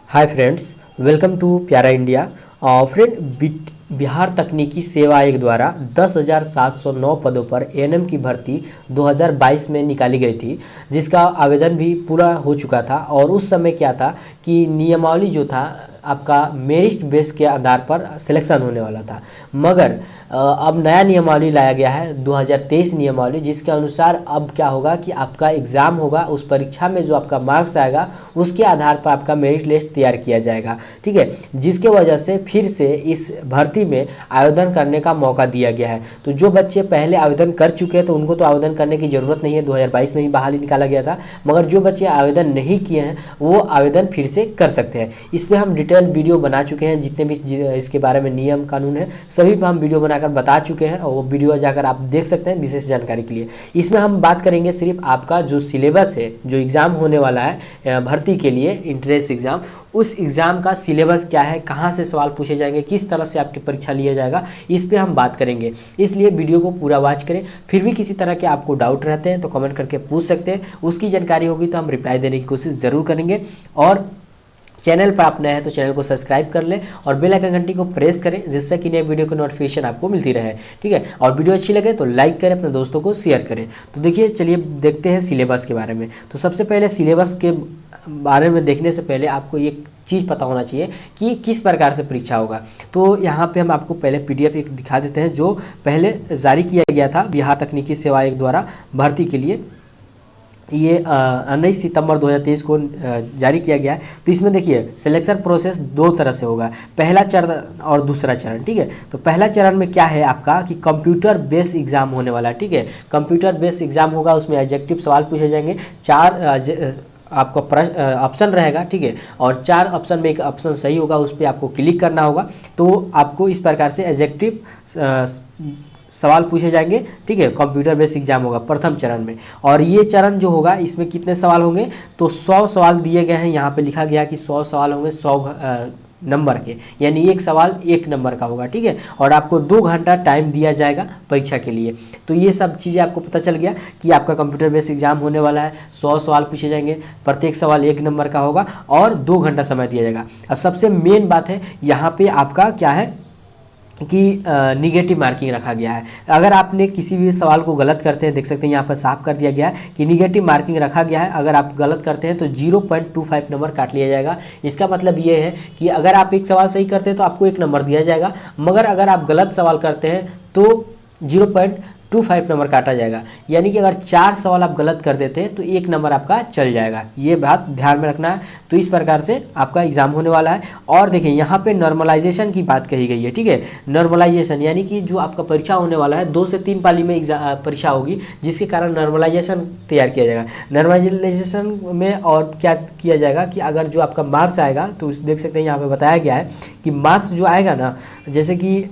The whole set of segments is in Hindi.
हाय फ्रेंड्स, वेलकम टू प्यारा इंडिया। बिहार तकनीकी सेवा आयोग द्वारा 10,709 पदों पर एएनएम की भर्ती 2022 में निकाली गई थी, जिसका आवेदन भी पूरा हो चुका था। और उस समय क्या था कि नियमावली जो था आपका मेरिट बेस के आधार पर सिलेक्शन होने वाला था, मगर अब नया नियमावली लाया गया है 2023 नियमावली, जिसके अनुसार अब क्या होगा कि आपका एग्ज़ाम होगा, उस परीक्षा में जो आपका मार्क्स आएगा उसके आधार पर आपका मेरिट लिस्ट तैयार किया जाएगा। ठीक है, जिसके वजह से फिर से इस भर्ती में आवेदन करने का मौका दिया गया है। तो जो बच्चे पहले आवेदन कर चुके हैं तो उनको तो आवेदन करने की ज़रूरत नहीं है, 2022 में ही बहाली निकाला गया था। मगर जो बच्चे आवेदन नहीं किए हैं वो आवेदन फिर से कर सकते हैं। इस पर हम डिटेल वीडियो बना चुके हैं, जितने भी इसके बारे में नियम कानून है सभी पर हम वीडियो बनाकर बता चुके हैं, और वो वीडियो जाकर आप देख सकते हैं विशेष जानकारी के लिए। इसमें हम बात करेंगे सिर्फ आपका जो सिलेबस है, जो एग्ज़ाम होने वाला है भर्ती के लिए इंट्रेंस एग्ज़ाम, उस एग्ज़ाम का सिलेबस क्या है, कहाँ से सवाल पूछे जाएंगे, किस तरह से आपकी परीक्षा लिया जाएगा, इस पे हम बात करेंगे। इसलिए वीडियो को पूरा वॉच करें। फिर भी किसी तरह के आपको डाउट रहते हैं तो कमेंट करके पूछ सकते हैं, उसकी जानकारी होगी तो हम रिप्लाई देने की कोशिश ज़रूर करेंगे। और चैनल पर आप नए हैं तो चैनल को सब्सक्राइब कर लें और बेल आइकन घंटी को प्रेस करें, जिससे कि नए वीडियो की नोटिफिकेशन आपको मिलती रहे। ठीक है, और वीडियो अच्छी लगे तो लाइक करें, अपने दोस्तों को शेयर करें। तो देखिए, चलिए देखते हैं सिलेबस के बारे में। तो सबसे पहले सिलेबस के बारे में देखने से पहले आपको एक चीज़ पता होना चाहिए कि किस प्रकार से परीक्षा होगा। तो यहाँ पे हम आपको पहले पीडीएफ एक दिखा देते हैं, जो पहले जारी किया गया था बिहार तकनीकी सेवा आयोग द्वारा भर्ती के लिए। ये 19 सितंबर 2023 को जारी किया गया है। तो इसमें देखिए, सिलेक्शन प्रोसेस दो तरह से होगा, पहला चरण और दूसरा चरण। ठीक है, तो पहला चरण में क्या है आपका कि कंप्यूटर बेस एग्जाम होने वाला है। ठीक है, कंप्यूटर बेस एग्जाम होगा, उसमें ऑब्जेक्टिव सवाल पूछे जाएंगे, 4 आपका ऑप्शन रहेगा। ठीक है, और 4 ऑप्शन में एक ऑप्शन सही होगा, उस पर आपको क्लिक करना होगा। तो आपको इस प्रकार से ऑब्जेक्टिव सवाल पूछे जाएंगे। ठीक है, कंप्यूटर बेस एग्जाम होगा प्रथम चरण में। और ये चरण जो होगा इसमें कितने सवाल होंगे, तो 100 सवाल दिए गए हैं। यहाँ पे लिखा गया कि 100 सवाल होंगे 100 नंबर के, यानी एक सवाल 1 नंबर का होगा। ठीक है, और आपको 2 घंटा टाइम दिया जाएगा परीक्षा के लिए। तो ये सब चीज़ें आपको पता चल गया कि आपका कंप्यूटर बेस एग्जाम होने वाला है, 100 सवाल पूछे जाएंगे, प्रत्येक सवाल 1 नंबर का होगा और 2 घंटा समय दिया जाएगा। और सबसे मेन बात है यहाँ पे आपका क्या है कि निगेटिव मार्किंग रखा गया है। अगर आपने किसी भी सवाल को गलत करते हैं, देख सकते हैं यहाँ पर साफ कर दिया गया है कि निगेटिव मार्किंग रखा गया है। अगर आप गलत करते हैं तो 0.25 नंबर काट लिया जाएगा। इसका मतलब ये है कि अगर आप एक सवाल सही करते हैं तो आपको 1 नंबर दिया जाएगा, मगर अगर आप गलत सवाल करते हैं तो 0.25 नंबर काटा जाएगा। यानी कि अगर 4 सवाल आप गलत कर देते हैं तो 1 नंबर आपका चल जाएगा। ये बात ध्यान में रखना है। तो इस प्रकार से आपका एग्जाम होने वाला है। और देखिए, यहाँ पे नॉर्मलाइजेशन की बात कही गई है। ठीक है, नॉर्मलाइजेशन यानी कि जो आपका परीक्षा होने वाला है 2 से 3 पाली में परीक्षा होगी, जिसके कारण नॉर्मलाइजेशन तैयार किया जाएगा। नॉर्मलाइजेशन में और क्या किया जाएगा कि अगर जो आपका मार्क्स आएगा, तो देख सकते हैं यहाँ पे बताया गया है कि मार्क्स जो आएगा ना, जैसे कि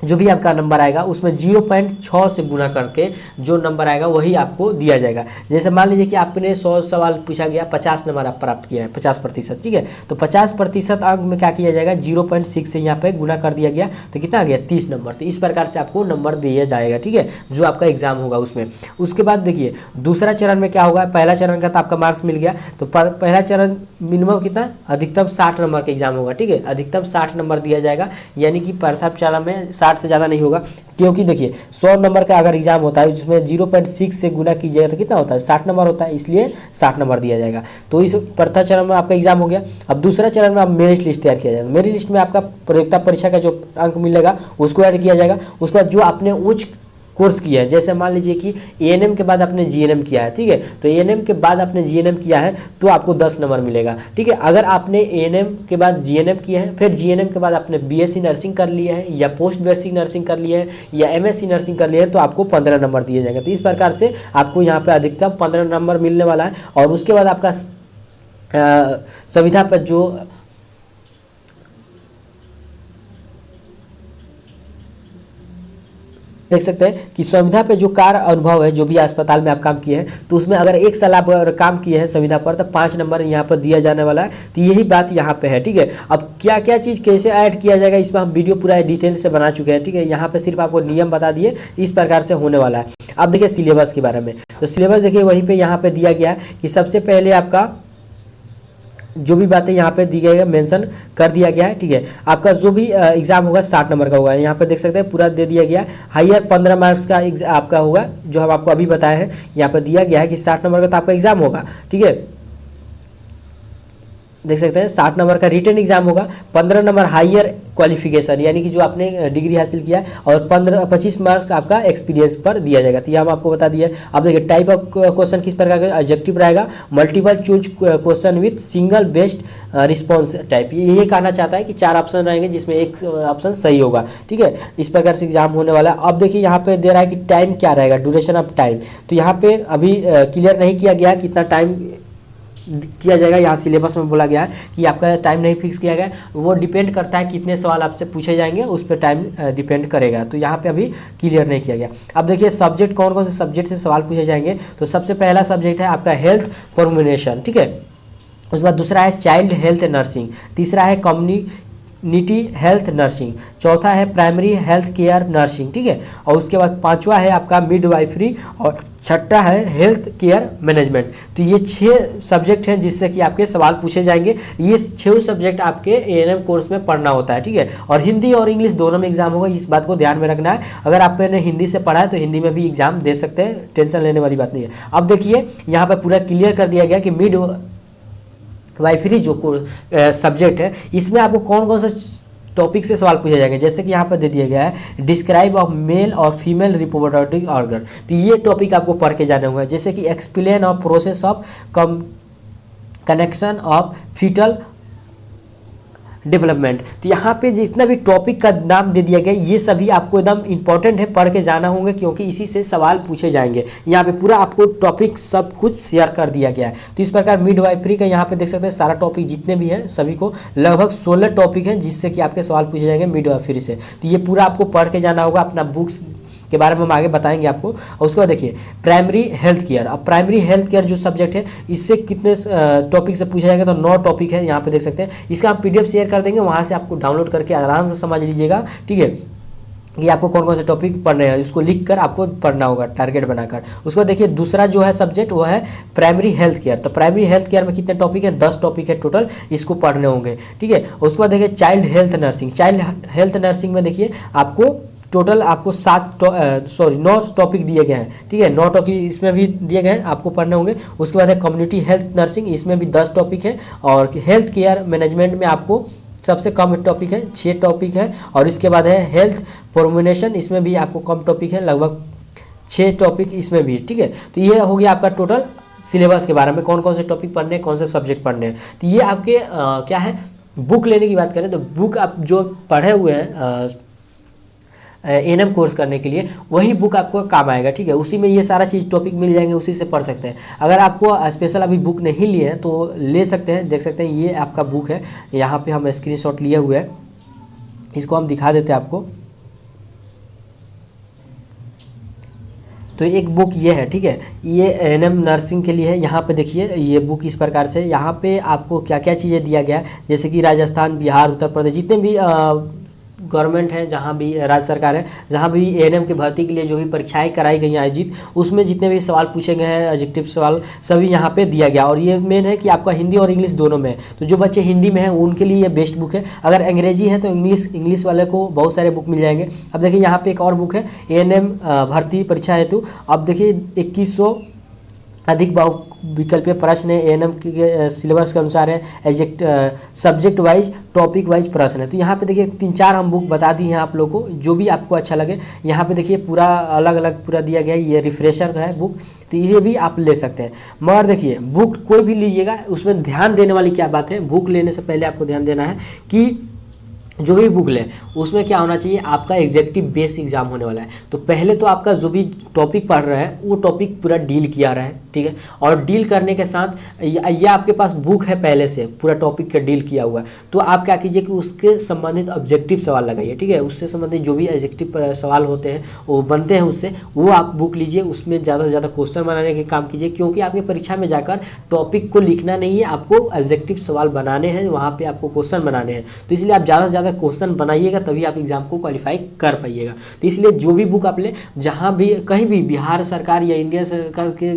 जो भी आपका नंबर आएगा उसमें 0.6 से गुना करके जो नंबर आएगा वही आपको दिया जाएगा। जैसे मान लीजिए कि आपने 100 सवाल पूछा गया, 50 नंबर आप प्राप्त किए हैं, 50%। ठीक है, तो 50% अंक में क्या किया जाएगा, 0.6 से यहाँ पे गुना कर दिया गया, तो कितना आ गया, 30 नंबर। तो इस प्रकार से आपको नंबर दिया जाएगा। ठीक है, जो आपका एग्जाम होगा उसमें। उसके बाद देखिए, दूसरा चरण में क्या होगा, पहला चरण का तो आपका मार्क्स मिल गया, तो पहला चरण मिनिमम कितना, अधिकतम 60 नंबर का एग्जाम होगा। ठीक है, अधिकतम 60 नंबर दिया जाएगा, यानी कि प्रथम चरण में 60 से ज़्यादा नहीं होगा, क्योंकि देखिए 100 नंबर का अगर एग्जाम होता है जिसमें 0.6 से गुना कीजिएगा तो कितना होता है, 60 नंबर होता है, इसलिए 60 नंबर दिया जाएगा। तो इस प्रथम चरण में आपका एग्जाम हो गया। अब दूसरा चरण में आप मेरिट लिस्ट तैयार किया जाएगा। मेरिट लिस्ट में आपका प्रतियोगिता परीक्षा का जो अंक मिलेगा उसको ऐड किया जाएगा। उसके बाद जो आपने उच्च कोर्स किया है, जैसे मान लीजिए कि एएनएम के बाद आपने जीएनएम किया है। ठीक है, तो एएनएम के बाद आपने जीएनएम किया है तो आपको 10 नंबर मिलेगा। ठीक है, अगर आपने एएनएम के बाद जीएनएम किया है, फिर जीएनएम के बाद आपने बीएससी नर्सिंग कर लिया है, या पोस्ट बेसिक नर्सिंग कर लिया है, या एमएससी नर्सिंग कर लिया है, तो आपको 15 नंबर दिए जाएंगे। तो इस प्रकार से आपको यहाँ पे अधिकतम 15 नंबर मिलने वाला है। और उसके बाद आपका संविधा पर जो देख सकते हैं कि संविधा पे जो कार्य अनुभव है, जो भी अस्पताल में आप काम किए हैं, तो उसमें अगर 1 साल आप अगर काम किए हैं संविधा पर, तो 5 नंबर यहाँ पर दिया जाने वाला है। तो यही बात यहाँ पे है। ठीक है, अब क्या क्या चीज़ कैसे ऐड किया जाएगा, इसमें हम वीडियो पूरा डिटेल से बना चुके हैं। ठीक है, यहाँ पे सिर्फ आपको नियम बता दिए, इस प्रकार से होने वाला है। अब देखिए सिलेबस के बारे में, तो सिलेबस देखिए वहीं पर यहाँ पर दिया गया है कि सबसे पहले आपका जो भी बातें यहाँ पे दी गई है मेंशन कर दिया गया है। ठीक है, आपका जो भी एग्जाम होगा 60 नंबर का होगा, यहाँ पे देख सकते हैं पूरा दे दिया गया है। हायर 15 मार्क्स का आपका होगा, जो हम आपको अभी बताए हैं, यहाँ पर दिया गया है कि 60 नंबर का तो आपका एग्जाम होगा। ठीक है, देख सकते हैं 60 नंबर का रिटन एग्जाम होगा, 15 नंबर हायर क्वालिफिकेशन यानी कि जो आपने डिग्री हासिल किया है, और 25 मार्क्स आपका एक्सपीरियंस पर दिया जाएगा। तो ये हम आपको बता दिए। अब देखिए टाइप ऑफ क्वेश्चन किस प्रकार का, ऑब्जेक्टिव रहेगा, multiple choose question with single best response type. ये कहना चाहता है कि 4 ऑप्शन रहेंगे जिसमें एक ऑप्शन सही होगा। ठीक है, इस प्रकार से एग्जाम होने वाला है। अब देखिए यहाँ पे दे रहा है कि टाइम क्या रहेगा, ड्यूरेशन ऑफ टाइम। तो यहाँ पे अभी क्लियर नहीं किया गया कितना टाइम किया जाएगा, यहाँ सिलेबस में बोला गया है कि आपका टाइम नहीं फिक्स किया गया, वो डिपेंड करता है कितने सवाल आपसे पूछे जाएंगे, उस पर टाइम डिपेंड करेगा। तो यहाँ पे अभी क्लियर नहीं किया गया। अब देखिए सब्जेक्ट कौन कौन से सब्जेक्ट से सवाल पूछे जाएंगे। तो सबसे पहला सब्जेक्ट है आपका हेल्थ फॉर्मुलेशन। ठीक है, उसके बाद दूसरा है चाइल्ड हेल्थ नर्सिंग, तीसरा है कम्युनिटी हेल्थ नर्सिंग, चौथा है प्राइमरी हेल्थ केयर नर्सिंग। ठीक है, और उसके बाद पांचवा है आपका मिडवाइफरी, और छठा है हेल्थ केयर मैनेजमेंट। तो ये 6 सब्जेक्ट हैं जिससे कि आपके सवाल पूछे जाएंगे। ये 6 सब्जेक्ट आपके एएनएम कोर्स में पढ़ना होता है। ठीक है, और हिंदी और इंग्लिश दोनों में एग्जाम होगा, इस बात को ध्यान में रखना है। अगर आपने हिंदी से पढ़ा है तो हिंदी में भी एग्जाम दे सकते हैं, टेंशन लेने वाली बात नहीं है। अब देखिए यहाँ पर पूरा क्लियर कर दिया गया कि मिड वाइफरी जो सब्जेक्ट है, इसमें आपको कौन कौन सा टॉपिक से सवाल पूछे जाएंगे। जैसे कि यहाँ पर दे दिया गया है डिस्क्राइब ऑफ मेल और फीमेल रिप्रोडक्टिव ऑर्गन। तो ये टॉपिक आपको पढ़ के जाने होंगे। जैसे कि explain of process of connection of foetal development. तो यहाँ पे जितना भी टॉपिक का नाम दे दिया गया, ये सभी आपको एकदम इंपॉर्टेंट है, पढ़ के जाना होंगे, क्योंकि इसी से सवाल पूछे जाएंगे। यहाँ पे पूरा आपको टॉपिक सब कुछ शेयर कर दिया गया है। तो इस प्रकार मिडवाइफरी का यहाँ पे देख सकते हैं सारा टॉपिक जितने भी हैं सभी को, लगभग 16 टॉपिक हैं जिससे कि आपके सवाल पूछे जाएंगे मिडवाइफरी से। तो ये पूरा आपको पढ़ के जाना होगा। अपना बुक्स के बारे में हम आगे बताएंगे आपको। और उसके बाद देखिए प्राइमरी हेल्थ केयर। अब प्राइमरी हेल्थ केयर जो सब्जेक्ट है, इससे कितने टॉपिक से पूछा जाएगा, तो 9 टॉपिक है, यहाँ पे देख सकते हैं। इसका हम PDF शेयर कर देंगे, वहाँ से आपको डाउनलोड करके आराम से समझ लीजिएगा। ठीक है, कि आपको कौन कौन से टॉपिक पढ़ने हैं, इसको लिख कर आपको पढ़ना होगा टारगेट बनाकर। उसके बाद देखिए दूसरा जो है सब्जेक्ट वो है प्राइमरी हेल्थ केयर। तो प्राइमरी हेल्थ केयर में कितने टॉपिक हैं, 10 टॉपिक है टोटल, इसको पढ़ने होंगे। ठीक है, उसके बाद देखिए child health nursing. Child health nursing में देखिए आपको टोटल आपको 9 टॉपिक दिए गए हैं। ठीक है, 9 टॉपिक इसमें भी दिए गए हैं, आपको पढ़ने होंगे। उसके बाद है कम्युनिटी हेल्थ नर्सिंग, इसमें भी 10 टॉपिक है। और हेल्थ केयर मैनेजमेंट में आपको सबसे कम टॉपिक है, 6 टॉपिक है। और इसके बाद है हेल्थ फॉर्मुलेशन, इसमें भी आपको कम टॉपिक है, लगभग 6 टॉपिक इसमें भी। ठीक है, तो ये हो गया आपका टोटल सिलेबस के बारे में, कौन कौन से टॉपिक पढ़ने हैं, कौन से सब्जेक्ट पढ़ने हैं। तो ये आपके क्या है, बुक लेने की बात करें तो बुक आप जो पढ़े हुए हैं एएनएम कोर्स करने के लिए, वही बुक आपको काम आएगा। ठीक है, उसी में ये सारा चीज़ टॉपिक मिल जाएंगे, उसी से पढ़ सकते हैं। अगर आपको स्पेशल अभी बुक नहीं लिए हैं तो ले सकते हैं, देख सकते हैं ये आपका बुक है, यहाँ पे हम स्क्रीनशॉट लिए हुए हैं, इसको हम दिखा देते हैं आपको। तो एक बुक ये है। ठीक है, ये एएनएम नर्सिंग के लिए है। यहाँ पे देखिए ये बुक इस प्रकार से, यहाँ पे आपको क्या क्या चीज़ें दिया गया है, जैसे कि राजस्थान, बिहार, उत्तर प्रदेश, जितने भी गवर्नमेंट है, जहाँ भी राज्य सरकार है, जहाँ भी एएनएम की भर्ती के लिए जो भी परीक्षाएं कराई गई हैं आयोजित, उसमें जितने भी सवाल पूछे गए हैं ऑब्जेक्टिव सवाल, सभी यहाँ पे दिया गया। और ये मेन है कि आपका हिंदी और इंग्लिश दोनों में है। तो जो बच्चे हिंदी में हैं उनके लिए ये बेस्ट बुक है। अगर अंग्रेजी है तो इंग्लिश वाले को बहुत सारे बुक मिल जाएंगे। अब देखिए यहाँ पे एक और बुक है एएनएम भर्ती परीक्षा हेतु। अब देखिए 2100 अधिक विकल्पीय प्रश्न है, एएनएम के सिलेबस के अनुसार है, सब्जेक्ट वाइज टॉपिक वाइज प्रश्न है। तो यहाँ पे देखिए 3-4 हम बुक बता दी हैं आप लोगों को, जो भी आपको अच्छा लगे। यहाँ पे देखिए पूरा अलग अलग पूरा दिया गया है, ये रिफ्रेशर का है बुक, तो ये भी आप ले सकते हैं। मगर देखिए बुक कोई भी लीजिएगा, उसमें ध्यान देने वाली क्या बात है, बुक लेने से पहले आपको ध्यान देना है कि जो भी बुक लें उसमें क्या होना चाहिए, आपका एग्जेक्टिव बेस एग्जाम होने वाला है। तो पहले तो आपका जो भी टॉपिक पढ़ रहे हैं वो टॉपिक पूरा डील किया रहा है। ठीक है, और डील करने के साथ या आपके पास बुक है पहले से पूरा टॉपिक का डील किया हुआ है, तो आप क्या कीजिए कि उसके संबंधित ऑब्जेक्टिव सवाल लगाइए। ठीक है, उससे संबंधित जो भी ऑब्जेक्टिव सवाल होते हैं वो बनते हैं उससे, वो आप बुक लीजिए, उसमें ज़्यादा से ज़्यादा क्वेश्चन बनाने के काम कीजिए। क्योंकि आपकी परीक्षा में जाकर टॉपिक को लिखना नहीं है, आपको ऑब्जेक्टिव सवाल बनाने हैं, वहाँ पर आपको क्वेश्चन बनाने हैं। तो इसलिए आप ज़्यादा से ज़्यादा क्वेश्चन बनाइएगा, तभी आप एग्जाम को क्वालिफाई कर पाइएगा। तो इसलिए जो भी बुक आप ले, जहाँ भी कहीं भी बिहार सरकार या इंडिया सरकार के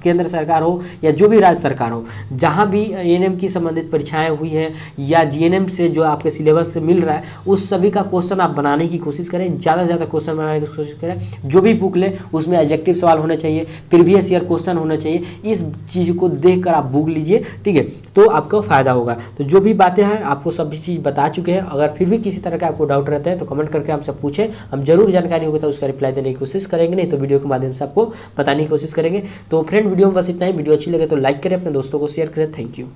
केंद्र सरकार हो या जो भी राज्य सरकार हो, जहाँ भी एएनएम की संबंधित परीक्षाएं हुई है या जीएनएम से जो आपके सिलेबस से मिल रहा है उस सभी का क्वेश्चन आप बनाने की कोशिश करें, ज़्यादा से ज़्यादा क्वेश्चन बनाने की कोशिश करें। जो भी बुक ले उसमें एडजेक्टिव सवाल होने चाहिए, प्रीवियस ईयर क्वेश्चन होना चाहिए। इस चीज़ को देखकर आप बुक लीजिए, ठीक है, तो आपको फायदा होगा। तो जो भी बातें हैं आपको सभी चीज़ बता चुके हैं। अगर फिर भी किसी तरह का आपको डाउट रहता है तो कमेंट करके हमसे पूछें, हम जरूर जानकारी होगी तो उसका रिप्लाई देने की कोशिश करेंगे, नहीं तो वीडियो के माध्यम से आपको बताने की कोशिश करेंगे। तो फ्रेंड वीडियो में बस इतना ही। वीडियो अच्छी लगे तो लाइक करें, अपने दोस्तों को शेयर करें। Thank you.